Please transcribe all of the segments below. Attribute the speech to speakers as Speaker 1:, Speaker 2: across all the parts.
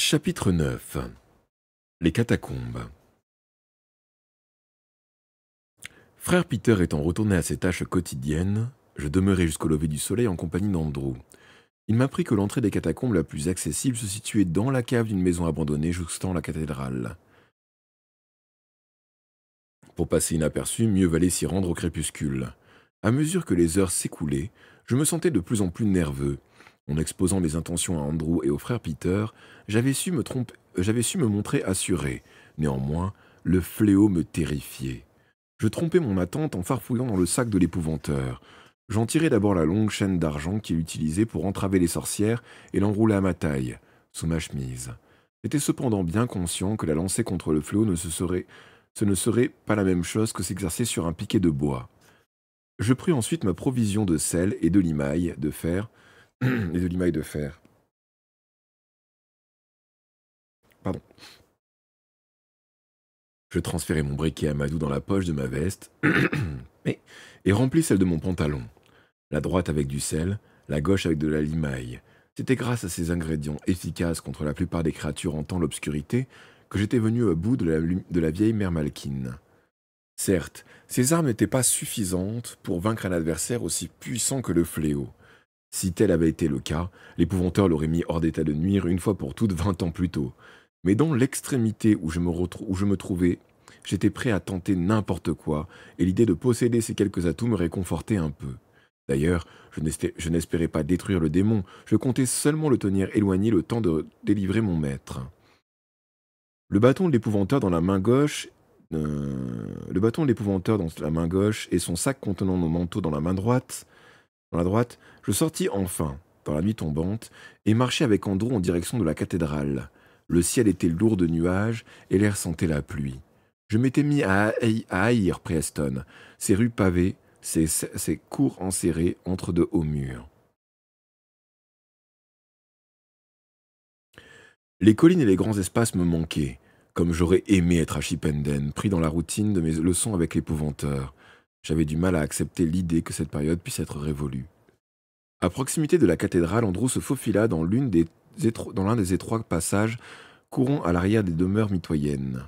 Speaker 1: Chapitre 9. Les catacombes. Frère Peter étant retourné à ses tâches quotidiennes, je demeurai jusqu'au lever du soleil en compagnie d'Andrew. Il m'apprit que l'entrée des catacombes la plus accessible se situait dans la cave d'une maison abandonnée jouxtant la cathédrale. Pour passer inaperçu, mieux valait s'y rendre au crépuscule. À mesure que les heures s'écoulaient, je me sentais de plus en plus nerveux. En exposant mes intentions à Andrew et au frère Peter, j'avais su me montrer assuré. Néanmoins, le fléau me terrifiait. Je trompais mon attente en farfouillant dans le sac de l'épouvanteur. J'en tirai d'abord la longue chaîne d'argent qu'il utilisait pour entraver les sorcières et l'enroulai à ma taille, sous ma chemise. J'étais cependant bien conscient que la lancer contre le fléau ce ne serait pas la même chose que s'exercer sur un piquet de bois. Je pris ensuite ma provision de sel et de limaille de fer, Pardon. Je transférai mon briquet à Madou dans la poche de ma veste et remplis celle de mon pantalon. La droite avec du sel, la gauche avec de la limaille. C'était grâce à ces ingrédients efficaces contre la plupart des créatures hantant l'obscurité que j'étais venu au bout de la vieille mère Malkine. Certes, ces armes n'étaient pas suffisantes pour vaincre un adversaire aussi puissant que le fléau. Si tel avait été le cas, l'épouvanteur l'aurait mis hors d'état de nuire une fois pour toutes 20 ans plus tôt. Mais dans l'extrémité où je me trouvais, j'étais prêt à tenter n'importe quoi, et l'idée de posséder ces quelques atouts me réconfortait un peu. D'ailleurs, je n'espérais pas détruire le démon, je comptais seulement le tenir éloigné le temps de délivrer mon maître. Le bâton de l'épouvanteur dans la main gauche et son sac contenant nos manteaux dans la main droite. Dans la droite, je sortis enfin, dans la nuit tombante, et marchai avec Andrew en direction de la cathédrale. Le ciel était lourd de nuages et l'air sentait la pluie. Je m'étais mis à haïr Preston, ses rues pavées, ses cours enserrés entre de hauts murs. Les collines et les grands espaces me manquaient, comme j'aurais aimé être à Chipenden, pris dans la routine de mes leçons avec l'épouvanteur. J'avais du mal à accepter l'idée que cette période puisse être révolue. À proximité de la cathédrale, Andrew se faufila dans l'un des étroits passages courant à l'arrière des demeures mitoyennes.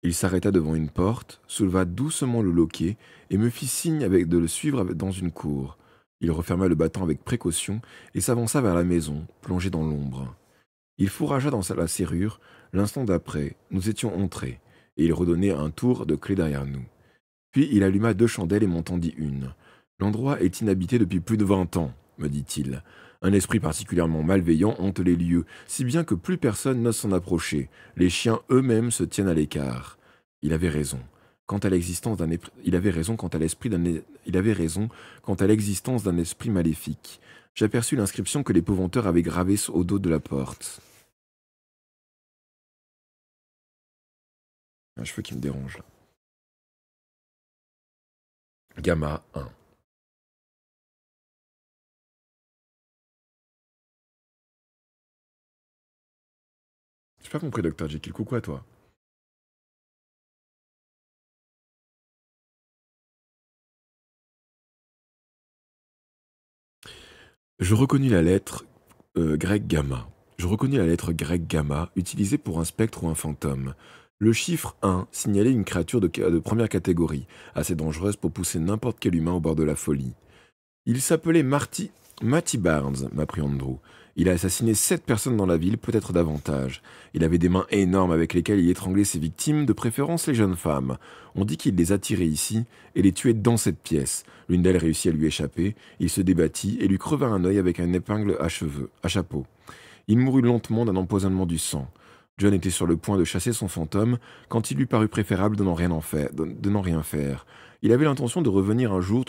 Speaker 1: Il s'arrêta devant une porte, souleva doucement le loquet et me fit signe de le suivre dans une cour. Il referma le battant avec précaution et s'avança vers la maison, plongée dans l'ombre. Il fourragea dans la serrure. L'instant d'après, nous étions entrés, et il redonnait un tour de clé derrière nous. Puis il alluma 2 chandelles et m'en tendit une. L'endroit est inhabité depuis plus de 20 ans, me dit-il. Un esprit particulièrement malveillant hante les lieux, si bien que plus personne n'ose s'en approcher. Les chiens eux-mêmes se tiennent à l'écart. Il avait raison. Quant à l'existence d'un il avait raison quant à l'esprit d'un il avait raison quant à l'existence d'un esprit maléfique. J'aperçus l'inscription que l'épouvanteur avait gravée au dos de la porte. Un cheveu qui me dérange là. Gamma 1. J'ai pas compris, Docteur Jekyll. Coucou à toi. Je reconnus la lettre grecque gamma. Je reconnus la lettre grecque gamma utilisée pour un spectre ou un fantôme. Le chiffre 1 signalait une créature de première catégorie, assez dangereuse pour pousser n'importe quel humain au bord de la folie. Il s'appelait Matty Barnes, m'apprit Andrew. Il a assassiné 7 personnes dans la ville, peut-être davantage. Il avait des mains énormes avec lesquelles il étranglait ses victimes, de préférence les jeunes femmes. On dit qu'il les attirait ici et les tuait dans cette pièce. L'une d'elles réussit à lui échapper. Il se débattit et lui creva un œil avec une épingle à chapeau. Il mourut lentement d'un empoisonnement du sang. John était sur le point de chasser son fantôme quand il lui parut préférable de n'en rien faire. Il avait l'intention de revenir un jour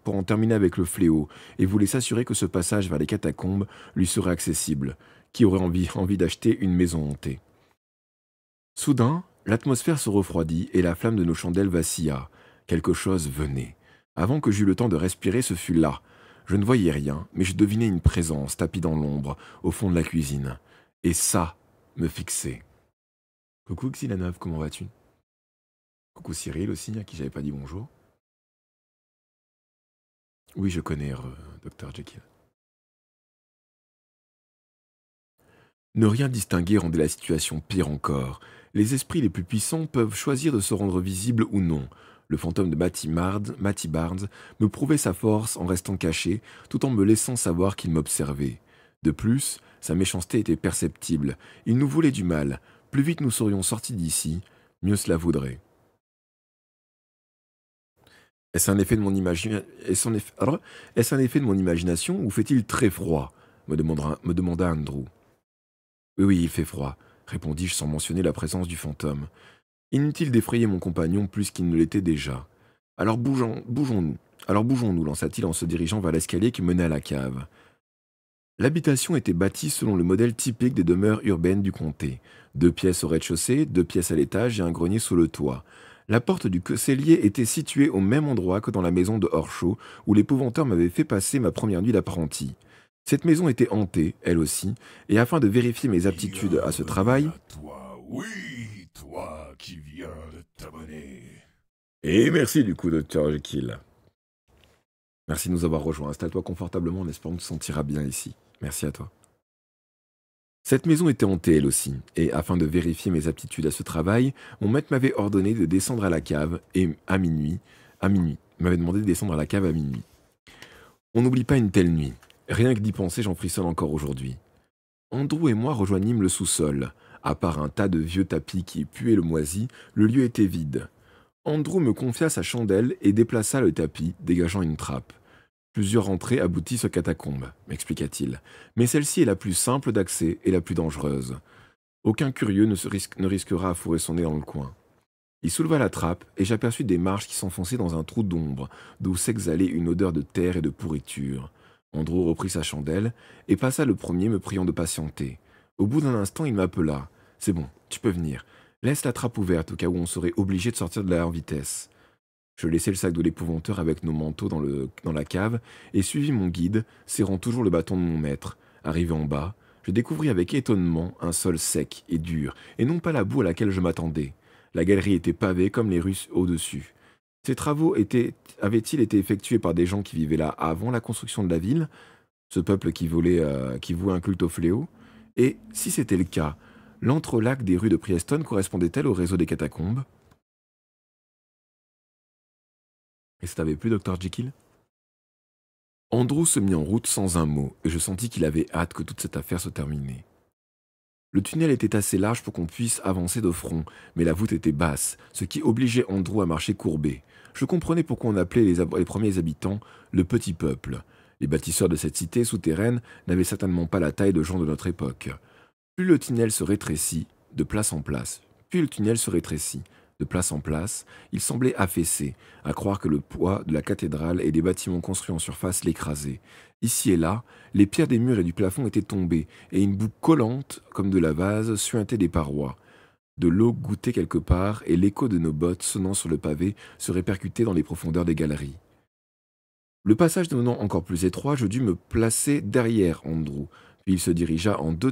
Speaker 1: pour en terminer avec le fléau et voulait s'assurer que ce passage vers les catacombes lui serait accessible. Qui aurait envie d'acheter une maison hantée? Soudain, l'atmosphère se refroidit et la flamme de nos chandelles vacilla. Quelque chose venait. Avant que j'eus le temps de respirer, ce fut là. Je ne voyais rien, mais je devinais une présence tapie dans l'ombre, au fond de la cuisine. Et ça me fixait. Coucou Xylanov, comment vas-tu? Coucou Cyril aussi, à qui j'avais pas dit bonjour. Oui, je connais Dr. Jekyll. Ne rien distinguer rendait la situation pire encore. Les esprits les plus puissants peuvent choisir de se rendre visibles ou non. Le fantôme de Matty Barnes me prouvait sa force en restant caché, tout en me laissant savoir qu'il m'observait. De plus, sa méchanceté était perceptible. Il nous voulait du mal. Plus vite nous serions sortis d'ici, mieux cela vaudrait. Est-ce un effet de mon Est-ce un effet de mon imagination ou fait-il très froid me demanda Andrew. Oui, oui, il fait froid, répondis-je sans mentionner la présence du fantôme. Inutile d'effrayer mon compagnon plus qu'il ne l'était déjà. Bougeons-nous. Alors bougeons-nous, lança-t-il en se dirigeant vers l'escalier qui menait à la cave. L'habitation était bâtie selon le modèle typique des demeures urbaines du comté. 2 pièces au rez-de-chaussée, 2 pièces à l'étage et un grenier sous le toit. La porte du cellier était située au même endroit que dans la maison de Horshaw, où l'épouvanteur m'avait fait passer ma première nuit d'apprenti. Cette maison était hantée, elle aussi, et afin de vérifier mes aptitudes à ce travail...
Speaker 2: À toi, oui, toi qui viens de t'abonner.
Speaker 1: Et merci du coup, Dr. Jekyll. Merci de nous avoir rejoints. Installe-toi confortablement en espérant que tu te sentiras bien ici. Merci à toi. Cette maison était hantée elle aussi, et afin de vérifier mes aptitudes à ce travail, mon maître m'avait ordonné de descendre à la cave, et m'avait demandé de descendre à la cave à minuit. On n'oublie pas une telle nuit. Rien que d'y penser, j'en frissonne encore aujourd'hui. Andrew et moi rejoignîmes le sous-sol. À part un tas de vieux tapis qui puaient le moisi, le lieu était vide. Andrew me confia sa chandelle et déplaça le tapis, dégageant une trappe. Plusieurs entrées aboutissent aux catacombes, m'expliqua-t-il, mais celle-ci est la plus simple d'accès et la plus dangereuse. Aucun curieux ne risquera à fourrer son nez dans le coin. Il souleva la trappe et j'aperçus des marches qui s'enfonçaient dans un trou d'ombre, d'où s'exhalait une odeur de terre et de pourriture. Andrew reprit sa chandelle et passa le premier me priant de patienter. Au bout d'un instant, il m'appela. « C'est bon, tu peux venir. Laisse la trappe ouverte au cas où on serait obligé de sortir de la en vitesse. » Je laissai le sac de l'épouvanteur avec nos manteaux dans la cave et suivis mon guide, serrant toujours le bâton de mon maître. Arrivé en bas, je découvris avec étonnement un sol sec et dur, et non pas la boue à laquelle je m'attendais. La galerie était pavée comme les rues au-dessus. Ces travaux avaient-ils été effectués par des gens qui vivaient là avant la construction de la ville, ce peuple qui vouait un culte au fléau? Et, si c'était le cas, l'entrelac des rues de Prieston correspondait-elle au réseau des catacombes? Et ça t'avait plu, Dr. Jekyll? Andrew se mit en route sans un mot, et je sentis qu'il avait hâte que toute cette affaire se terminât. Le tunnel était assez large pour qu'on puisse avancer de front, mais la voûte était basse, ce qui obligeait Andrew à marcher courbé. Je comprenais pourquoi on appelait les premiers habitants le petit peuple. Les bâtisseurs de cette cité souterraine n'avaient certainement pas la taille de gens de notre époque. Plus le tunnel se rétrécit, de place en place, puis le tunnel se rétrécit. De place en place, il semblait affaissé, à croire que le poids de la cathédrale et des bâtiments construits en surface l'écrasaient. Ici et là, les pierres des murs et du plafond étaient tombées, et une boue collante, comme de la vase, suintait des parois. De l'eau goûtait quelque part, et l'écho de nos bottes sonnant sur le pavé se répercutait dans les profondeurs des galeries. Le passage devenant encore plus étroit, je dus me placer derrière Andrew, puis il se divisa en 2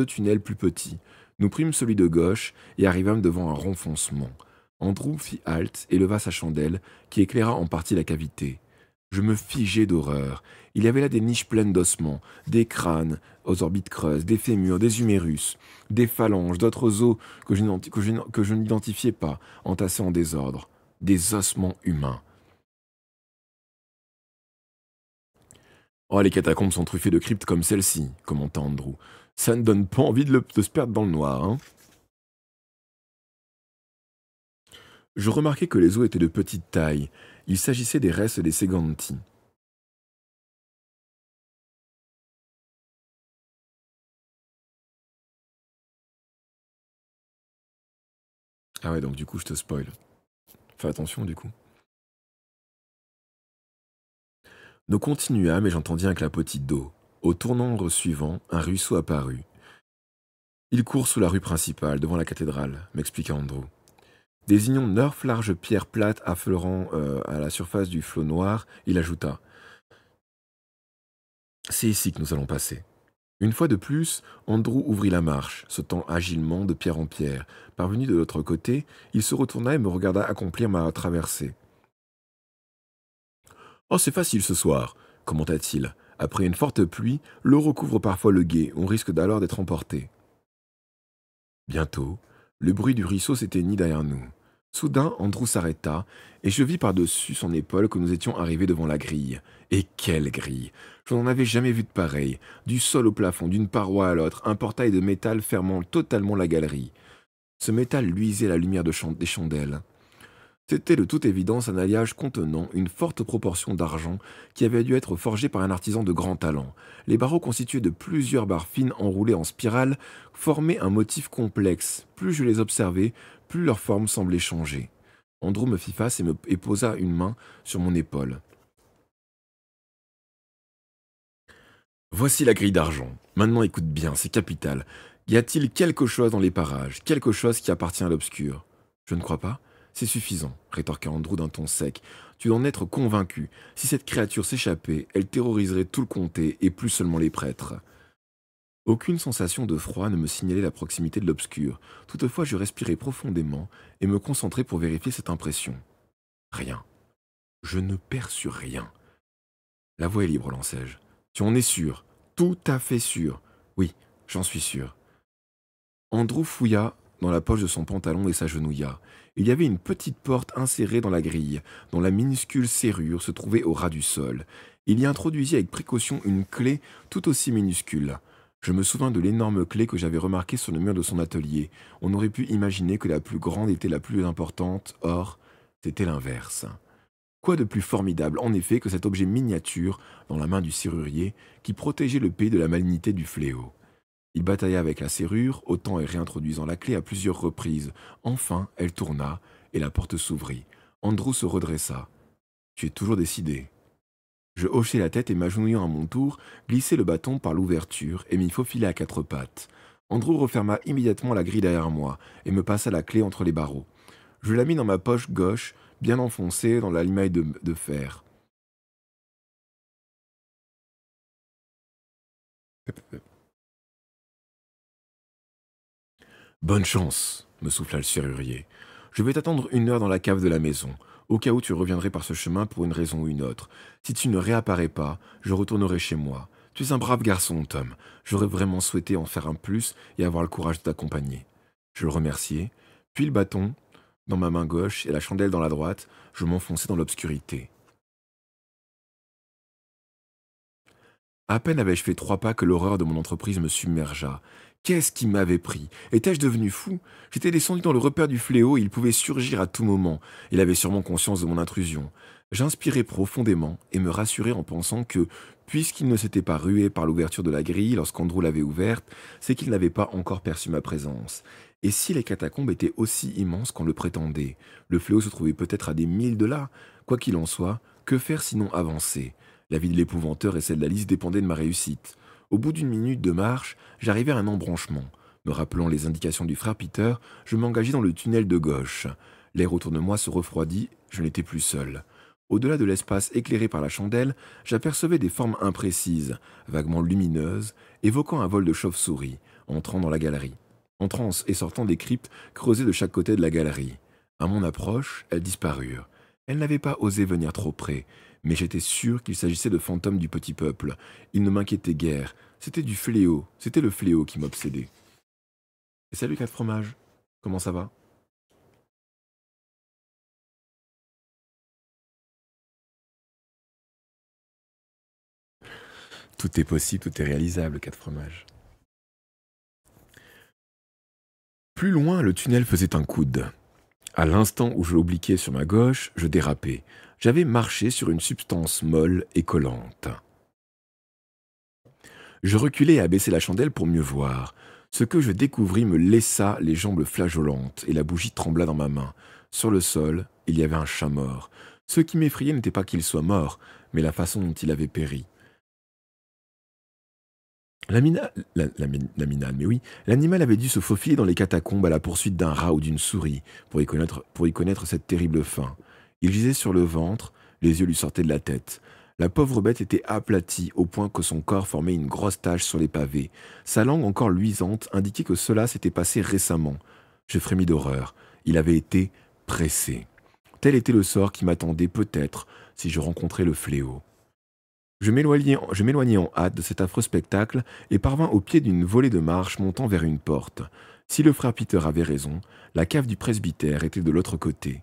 Speaker 1: tunnels plus petits. Nous prîmes celui de gauche et arrivâmes devant un renfoncement. Andrew fit halte et leva sa chandelle, qui éclaira en partie la cavité. Je me figeai d'horreur. Il y avait là des niches pleines d'ossements, des crânes aux orbites creuses, des fémurs, des humérus, des phalanges, d'autres os que je n'identifiais pas, entassés en désordre. Des ossements humains. Oh, les catacombes sont truffées de cryptes comme celle-ci, commenta Andrew. Ça ne donne pas envie de se perdre dans le noir, hein. Je remarquai que les os étaient de petite taille. Il s'agissait des restes des Seganti. Ah ouais, donc du coup, je te spoil. Fais attention, du coup. Nous continuâmes et j'entendis un clapotis d'eau. Au tournant suivant, un ruisseau apparut. Il court sous la rue principale, devant la cathédrale, m'expliqua Andrew. Désignant 9 larges pierres plates affleurant à la surface du flot noir, il ajouta « C'est ici que nous allons passer. » Une fois de plus, Andrew ouvrit la marche, sautant agilement de pierre en pierre. Parvenu de l'autre côté, il se retourna et me regarda accomplir ma traversée. « Oh, c'est facile ce soir, commenta-t-il, Après une forte pluie, l'eau recouvre parfois le gué, on risque alors d'être emporté. Bientôt, le bruit du ruisseau s'éteignit derrière nous. Soudain, Andrew s'arrêta, et je vis par-dessus son épaule que nous étions arrivés devant la grille. Et quelle grille! Je n'en avais jamais vu de pareille. Du sol au plafond, d'une paroi à l'autre, un portail de métal fermant totalement la galerie. Ce métal luisait à la lumière des chandelles. C'était de toute évidence un alliage contenant une forte proportion d'argent qui avait dû être forgé par un artisan de grand talent. Les barreaux constitués de plusieurs barres fines enroulées en spirale formaient un motif complexe. Plus je les observais, plus leur forme semblait changer. Andrew me fit face et posa une main sur mon épaule. Voici la grille d'argent. Maintenant écoute bien, c'est capital. Y a-t-il quelque chose dans les parages, quelque chose qui appartient à l'obscur? Je ne crois pas. C'est suffisant, rétorqua Andrew d'un ton sec. Tu dois en être convaincu. Si cette créature s'échappait, elle terroriserait tout le comté et plus seulement les prêtres. Aucune sensation de froid ne me signalait la proximité de l'obscur. Toutefois, je respirais profondément et me concentrais pour vérifier cette impression. Rien. Je ne perçus rien. La voie est libre, lançai-je. Tu en es sûr? Tout à fait sûr. Oui, j'en suis sûr. Andrew fouilla dans la poche de son pantalon et s'agenouilla. Il y avait une petite porte insérée dans la grille, dont la minuscule serrure se trouvait au ras du sol. Il y introduisit avec précaution une clé tout aussi minuscule. Je me souvins de l'énorme clé que j'avais remarquée sur le mur de son atelier. On aurait pu imaginer que la plus grande était la plus importante, or, c'était l'inverse. Quoi de plus formidable, en effet, que cet objet miniature dans la main du serrurier qui protégeait le pays de la malignité du fléau. Il batailla avec la serrure, ôtant et réintroduisant la clé à plusieurs reprises. Enfin, elle tourna, et la porte s'ouvrit. Andrew se redressa. « Tu es toujours décidé. » Je hochai la tête et m'agenouillant à mon tour, glissai le bâton par l'ouverture et m'y faufilai à quatre pattes. Andrew referma immédiatement la grille derrière moi et me passa la clé entre les barreaux. Je la mis dans ma poche gauche, bien enfoncée dans la limaille de fer. Bonne chance, me souffla le serrurier. Je vais t'attendre 1 heure dans la cave de la maison, au cas où tu reviendrais par ce chemin pour une raison ou une autre. Si tu ne réapparais pas, je retournerai chez moi. Tu es un brave garçon, Tom. J'aurais vraiment souhaité en faire un plus et avoir le courage de t'accompagner. Je le remerciai, puis le bâton dans ma main gauche et la chandelle dans la droite, je m'enfonçai dans l'obscurité. À peine avais-je fait 3 pas que l'horreur de mon entreprise me submergea. Qu'est-ce qui m'avait pris? Étais-je devenu fou? J'étais descendu dans le repaire du fléau et il pouvait surgir à tout moment. Il avait sûrement conscience de mon intrusion. J'inspirai profondément et me rassurai en pensant que, puisqu'il ne s'était pas rué par l'ouverture de la grille lorsqu'Andrew l'avait ouverte, c'est qu'il n'avait pas encore perçu ma présence. Et si les catacombes étaient aussi immenses qu'on le prétendait? Le fléau se trouvait peut-être à des milles de là. Quoi qu'il en soit, que faire sinon avancer? La vie de l'épouvanteur et celle d'Alice dépendaient de ma réussite. Au bout d'1 minute de marche, j'arrivai à un embranchement. Me rappelant les indications du frère Peter, je m'engageai dans le tunnel de gauche. L'air autour de moi se refroidit, je n'étais plus seul. Au-delà de l'espace éclairé par la chandelle, j'apercevais des formes imprécises, vaguement lumineuses, évoquant un vol de chauve-souris, entrant dans la galerie. Entrant et sortant des cryptes creusées de chaque côté de la galerie. À mon approche, elles disparurent. Elles n'avaient pas osé venir trop près, mais j'étais sûr qu'il s'agissait de fantômes du petit peuple. Ils ne m'inquiétaient guère. C'était du fléau. C'était le fléau qui m'obsédait. Et salut 4 fromages. Comment ça va? Tout est possible, tout est réalisable, 4 fromages. Plus loin, le tunnel faisait un coude. À l'instant où je obliquais sur ma gauche, je dérapais. J'avais marché sur une substance molle et collante. Je reculai et abaissai la chandelle pour mieux voir. Ce que je découvris me laissa les jambes flageolantes et la bougie trembla dans ma main. Sur le sol, il y avait un chat mort. Ce qui m'effrayait n'était pas qu'il soit mort, mais la façon dont il avait péri. Mais oui, l'animal avait dû se faufiler dans les catacombes à la poursuite d'un rat ou d'une souris pour y connaître cette terrible fin. Il gisait sur le ventre, les yeux lui sortaient de la tête. La pauvre bête était aplatie au point que son corps formait une grosse tache sur les pavés. Sa langue encore luisante indiquait que cela s'était passé récemment. Je frémis d'horreur. Il avait été pressé. Tel était le sort qui m'attendait peut-être si je rencontrais le fléau. Je m'éloignai en hâte de cet affreux spectacle et parvins au pied d'une volée de marche montant vers une porte. Si le frère Peter avait raison, la cave du presbytère était de l'autre côté.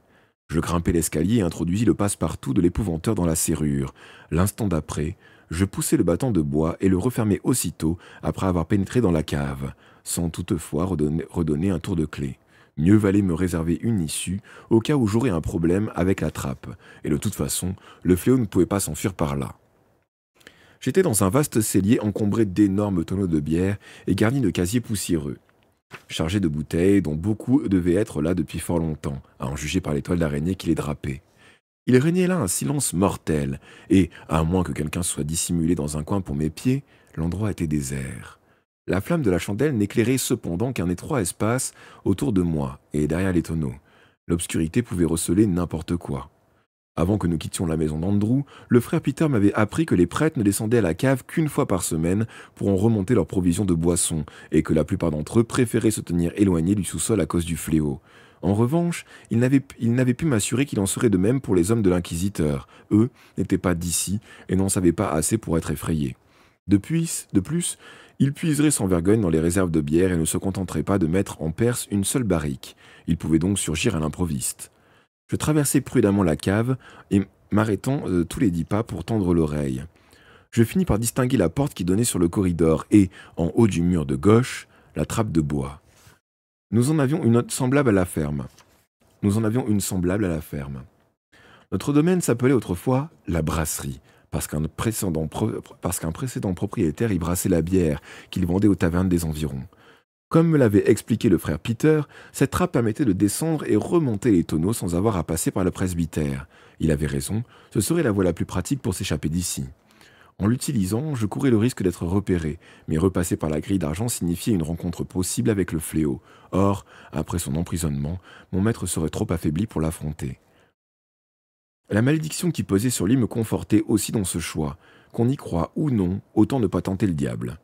Speaker 1: Je grimpai l'escalier et introduisis le passe-partout de l'épouvanteur dans la serrure. L'instant d'après, je poussai le battant de bois et le refermai aussitôt après avoir pénétré dans la cave, sans toutefois redonner un tour de clé. Mieux valait me réserver une issue au cas où j'aurais un problème avec la trappe, et de toute façon, le fléau ne pouvait pas s'enfuir par là. J'étais dans un vaste cellier encombré d'énormes tonneaux de bière et garni de casiers poussiéreux, chargés de bouteilles dont beaucoup devaient être là depuis fort longtemps, à en juger par les toiles d'araignée qui les drapaient. Il régnait là un silence mortel, et, à moins que quelqu'un soit dissimulé dans un coin pour mes pieds, l'endroit était désert. La flamme de la chandelle n'éclairait cependant qu'un étroit espace autour de moi et derrière les tonneaux. L'obscurité pouvait receler n'importe quoi. Avant que nous quittions la maison d'Andrew, le frère Peter m'avait appris que les prêtres ne descendaient à la cave qu'une fois par semaine pour en remonter leurs provisions de boissons, et que la plupart d'entre eux préféraient se tenir éloignés du sous-sol à cause du fléau. En revanche, il n'avait pu m'assurer qu'il en serait de même pour les hommes de l'Inquisiteur. Eux n'étaient pas d'ici et n'en savaient pas assez pour être effrayés. De plus, ils puiseraient sans vergogne dans les réserves de bière et ne se contenteraient pas de mettre en Perse une seule barrique. Ils pouvaient donc surgir à l'improviste. Je traversai prudemment la cave et m'arrêtant tous les 10 pas pour tendre l'oreille. Je finis par distinguer la porte qui donnait sur le corridor et, en haut du mur de gauche, la trappe de bois. Nous en avions une autre semblable à la ferme. Notre domaine s'appelait autrefois la brasserie, parce qu'un précédent propriétaire y brassait la bière qu'il vendait aux tavernes des environs. Comme me l'avait expliqué le frère Peter, cette trappe permettait de descendre et remonter les tonneaux sans avoir à passer par le presbytère. Il avait raison, ce serait la voie la plus pratique pour s'échapper d'ici. En l'utilisant, je courais le risque d'être repéré, mais repasser par la grille d'argent signifiait une rencontre possible avec le fléau. Or, après son emprisonnement, mon maître serait trop affaibli pour l'affronter. La malédiction qui pesait sur lui me confortait aussi dans ce choix. Qu'on y croie ou non, autant ne pas tenter le diable.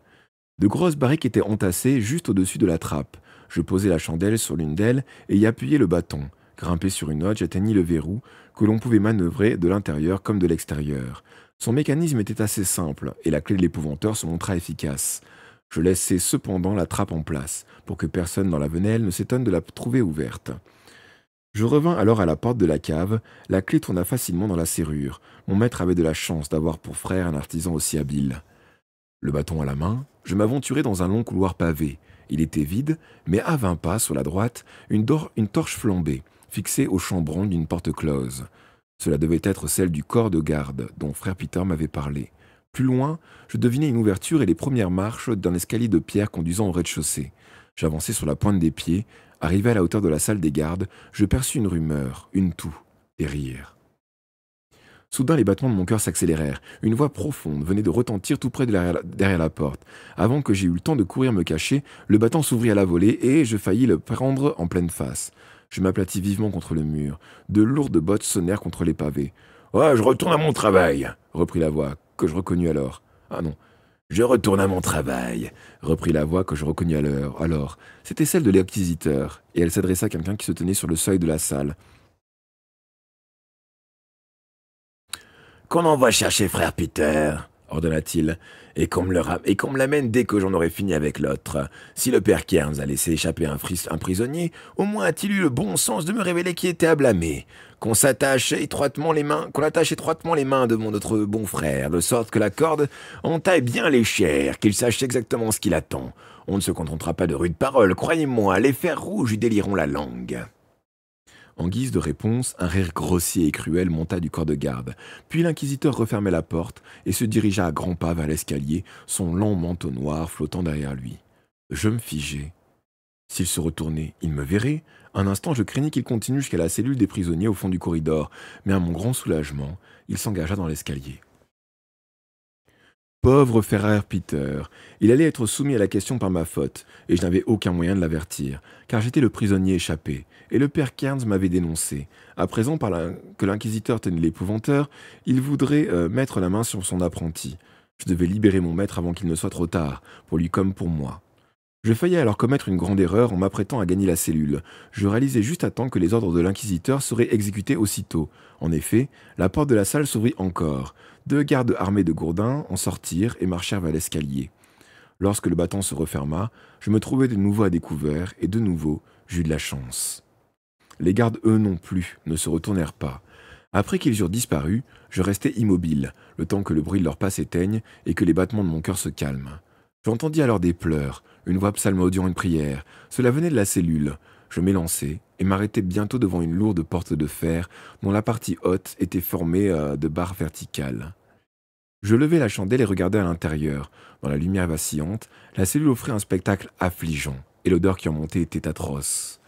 Speaker 1: De grosses barriques étaient entassées juste au-dessus de la trappe. Je posai la chandelle sur l'une d'elles et y appuyai le bâton. Grimpé sur une autre, j'atteignis le verrou, que l'on pouvait manœuvrer de l'intérieur comme de l'extérieur. Son mécanisme était assez simple, et la clé de l'épouvanteur se montra efficace. Je laissai cependant la trappe en place, pour que personne dans la venelle ne s'étonne de la trouver ouverte. Je revins alors à la porte de la cave, la clé tourna facilement dans la serrure. Mon maître avait de la chance d'avoir pour frère un artisan aussi habile. Le bâton à la main, je m'aventurai dans un long couloir pavé. Il était vide, mais à 20 pas sur la droite, une torche flambait, fixée au chambranle d'une porte close. Cela devait être celle du corps de garde dont frère Peter m'avait parlé. Plus loin, je devinais une ouverture et les premières marches d'un escalier de pierre conduisant au rez-de-chaussée. J'avançai sur la pointe des pieds. Arrivé à la hauteur de la salle des gardes, je perçus une rumeur, une toux, des rires. Soudain, les battements de mon cœur s'accélérèrent. Une voix profonde venait de retentir tout près derrière la porte. Avant que j'aie eu le temps de courir me cacher, le battant s'ouvrit à la volée et je faillis le prendre en pleine face. Je m'aplatis vivement contre le mur. De lourdes bottes sonnèrent contre les pavés. « Oh, je retourne à mon travail !» reprit la voix, que je reconnus alors. « Ah non, je retourne à mon travail !» reprit la voix que je reconnus alors. C'était celle de l'inquisiteur, et elle s'adressa à quelqu'un qui se tenait sur le seuil de la salle. « Qu'on envoie chercher frère Peter !» ordonna-t-il, « et qu'on me l'amène dès que j'en aurai fini avec l'autre. Si le père Cairns a laissé échapper un prisonnier, au moins a-t-il eu le bon sens de me révéler qui était à blâmer. Qu'on attache étroitement les mains de notre bon frère, de sorte que la corde entaille bien les chairs, qu'il sache exactement ce qu'il attend. On ne se contentera pas de rudes paroles, croyez-moi, les fers rouges lui délieront la langue. » En guise de réponse, un rire grossier et cruel monta du corps de garde. Puis l'inquisiteur refermait la porte et se dirigea à grands pas vers l'escalier, son long manteau noir flottant derrière lui. Je me figeai. S'il se retournait, il me verrait. Un instant, je craignais qu'il continue jusqu'à la cellule des prisonniers au fond du corridor, mais à mon grand soulagement, il s'engagea dans l'escalier. Pauvre frère Peter, il allait être soumis à la question par ma faute, et je n'avais aucun moyen de l'avertir, car j'étais le prisonnier échappé, et le père Cairns m'avait dénoncé. À présent, que l'inquisiteur tenait l'épouvanteur, il voudrait mettre la main sur son apprenti. Je devais libérer mon maître avant qu'il ne soit trop tard, pour lui comme pour moi. Je faillis alors commettre une grande erreur en m'apprêtant à gagner la cellule. Je réalisais juste à temps que les ordres de l'inquisiteur seraient exécutés aussitôt. En effet, la porte de la salle s'ouvrit encore. 2 gardes armés de gourdins en sortirent et marchèrent vers l'escalier. Lorsque le battant se referma, je me trouvai de nouveau à découvert et de nouveau, j'eus de la chance. Les gardes, eux non plus, ne se retournèrent pas. Après qu'ils eurent disparu, je restai immobile, le temps que le bruit de leurs pas s'éteigne et que les battements de mon cœur se calment. J'entendis alors des pleurs, une voix psalmodiant une prière. Cela venait de la cellule. Je m'élançai et m'arrêtai bientôt devant une lourde porte de fer dont la partie haute était formée de barres verticales. Je levai la chandelle et regardai à l'intérieur. Dans la lumière vacillante, la cellule offrait un spectacle affligeant, et l'odeur qui en montait était atroce.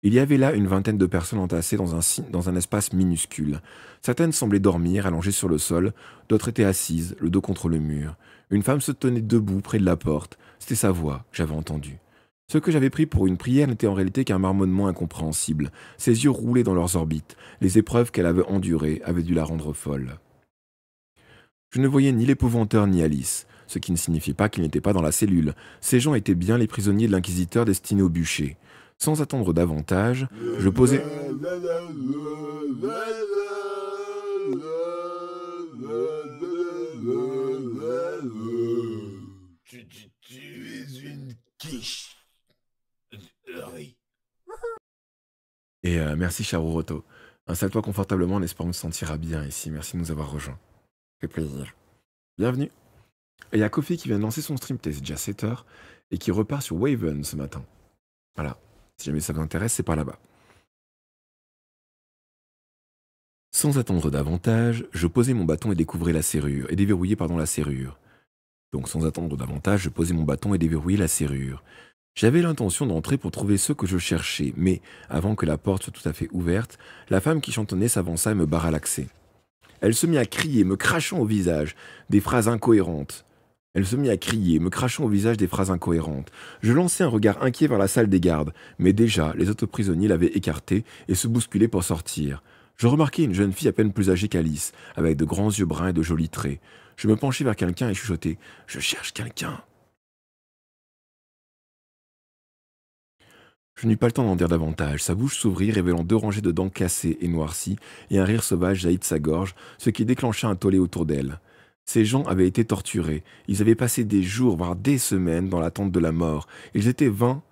Speaker 1: Il y avait là une vingtaine de personnes entassées dans un espace minuscule. Certaines semblaient dormir, allongées sur le sol, d'autres étaient assises, le dos contre le mur. Une femme se tenait debout près de la porte. C'était sa voix, j'avais entendu. Ce que j'avais pris pour une prière n'était en réalité qu'un marmonnement incompréhensible. Ses yeux roulaient dans leurs orbites. Les épreuves qu'elle avait endurées avaient dû la rendre folle. Je ne voyais ni l'épouvanteur ni Alice, ce qui ne signifiait pas qu'ils n'étaient pas dans la cellule. Ces gens étaient bien les prisonniers de l'inquisiteur destinés au bûcher. Sans attendre davantage, je posai...
Speaker 2: Tu es une quiche. Oui.
Speaker 1: Et merci Charoroto. Installe-toi confortablement en espérant que tu te sentiras bien ici. Merci de nous avoir rejoints. Ça fait plaisir. Bienvenue. Et il y a Kofi qui vient de lancer son stream test, déjà 7 heures, et qui repart sur Waven ce matin. Voilà. Si jamais ça vous intéresse, c'est par là-bas. Sans attendre davantage, je posai mon bâton et découvrais la serrure, et déverrouillai la serrure. Donc sans attendre davantage, je posai mon bâton et déverrouillai la serrure. J'avais l'intention d'entrer pour trouver ceux que je cherchais, mais avant que la porte soit tout à fait ouverte, la femme qui chantonnait s'avança et me barra l'accès. Elle se mit à crier, me crachant au visage, des phrases incohérentes. Je lançai un regard inquiet vers la salle des gardes, mais déjà, les autres prisonniers l'avaient écarté et se bousculaient pour sortir. Je remarquai une jeune fille à peine plus âgée qu'Alice, avec de grands yeux bruns et de jolis traits. Je me penchai vers quelqu'un et chuchotai « Je cherche quelqu'un !» Je n'eus pas le temps d'en dire davantage. Sa bouche s'ouvrit, révélant 2 rangées de dents cassées et noircies, et un rire sauvage jaillit de sa gorge, ce qui déclencha un tollé autour d'elle. Ces gens avaient été torturés. Ils avaient passé des jours, voire des semaines, dans l'attente de la mort. Il était vain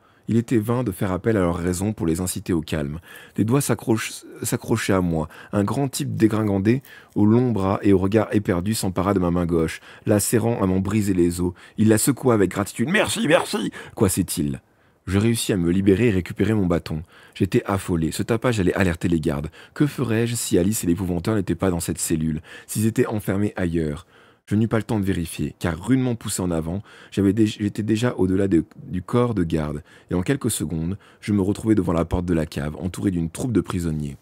Speaker 1: de faire appel à leur raison pour les inciter au calme. Des doigts s'accrochaient à moi. Un grand type dégringandé, aux longs bras et au regard éperdu, s'empara de ma main gauche, la serrant à m'en briser les os. Il la secoua avec gratitude. « Merci, merci !» Quoi-c'est-il ? Je réussis à me libérer et récupérer mon bâton. J'étais affolé. Ce tapage allait alerter les gardes. Que ferais-je si Alice et l'épouvanteur n'étaient pas dans cette cellule, s'ils étaient enfermés ailleurs ? Je n'eus pas le temps de vérifier, car rudement poussé en avant, j'étais déjà au-delà du corps de garde, et en quelques secondes, je me retrouvais devant la porte de la cave, entouré d'une troupe de prisonniers.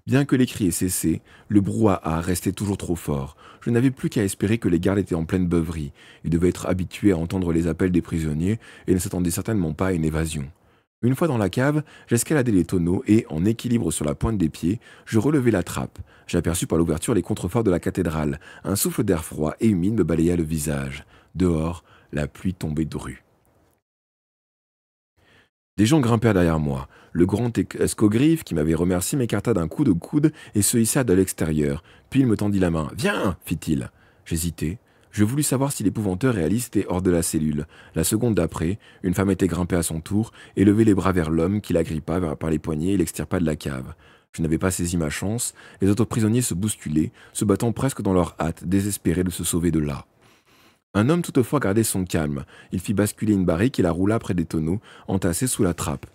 Speaker 1: Bien que les cris aient cessé, le brouhaha restait toujours trop fort. Je n'avais plus qu'à espérer que les gardes étaient en pleine beuverie. Ils devaient être habitués à entendre les appels des prisonniers et ne s'attendaient certainement pas à une évasion. Une fois dans la cave, j'escaladai les tonneaux et, en équilibre sur la pointe des pieds, je relevai la trappe. J'aperçus par l'ouverture les contreforts de la cathédrale. Un souffle d'air froid et humide me balaya le visage. Dehors, la pluie tombait dru. Des gens grimpèrent derrière moi. Le grand escogriffe qui m'avait remercié m'écarta d'un coup de coude et se hissa de l'extérieur. Puis il me tendit la main. « Viens !» fit-il. J'hésitai. Je voulus savoir si l'épouvanteur et Alice étaient hors de la cellule. La seconde d'après, une femme était grimpée à son tour et levait les bras vers l'homme qui l'agrippa par les poignets et l'extirpa de la cave. Je n'avais pas saisi ma chance. Les autres prisonniers se bousculaient, se battant presque dans leur hâte, désespérés de se sauver de là. Un homme toutefois gardait son calme. Il fit basculer une barrique et la roula près des tonneaux, entassés sous la trappe,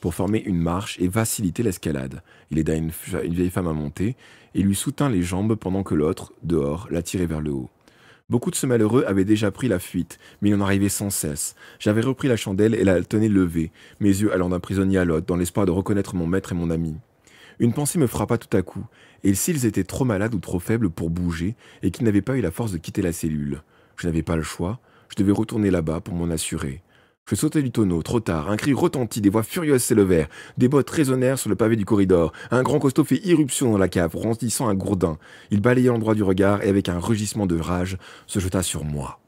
Speaker 1: pour former une marche et faciliter l'escalade. Il aida une vieille femme à monter et lui soutint les jambes pendant que l'autre, dehors, la tirait vers le haut. Beaucoup de ce malheureux avaient déjà pris la fuite, mais il en arrivait sans cesse. J'avais repris la chandelle et la tenais levée, mes yeux allant d'un prisonnier à l'autre, dans l'espoir de reconnaître mon maître et mon ami. Une pensée me frappa tout à coup, et s'ils étaient trop malades ou trop faibles pour bouger, et qu'ils n'avaient pas eu la force de quitter la cellule. Je n'avais pas le choix, je devais retourner là-bas pour m'en assurer. Je sautai du tonneau, trop tard, un cri retentit, des voix furieuses s'élevèrent, des bottes résonnèrent sur le pavé du corridor, un grand costaud fit irruption dans la cave, brandissant un gourdin. Il balaya l'endroit du regard et avec un rugissement de rage, se jeta sur moi.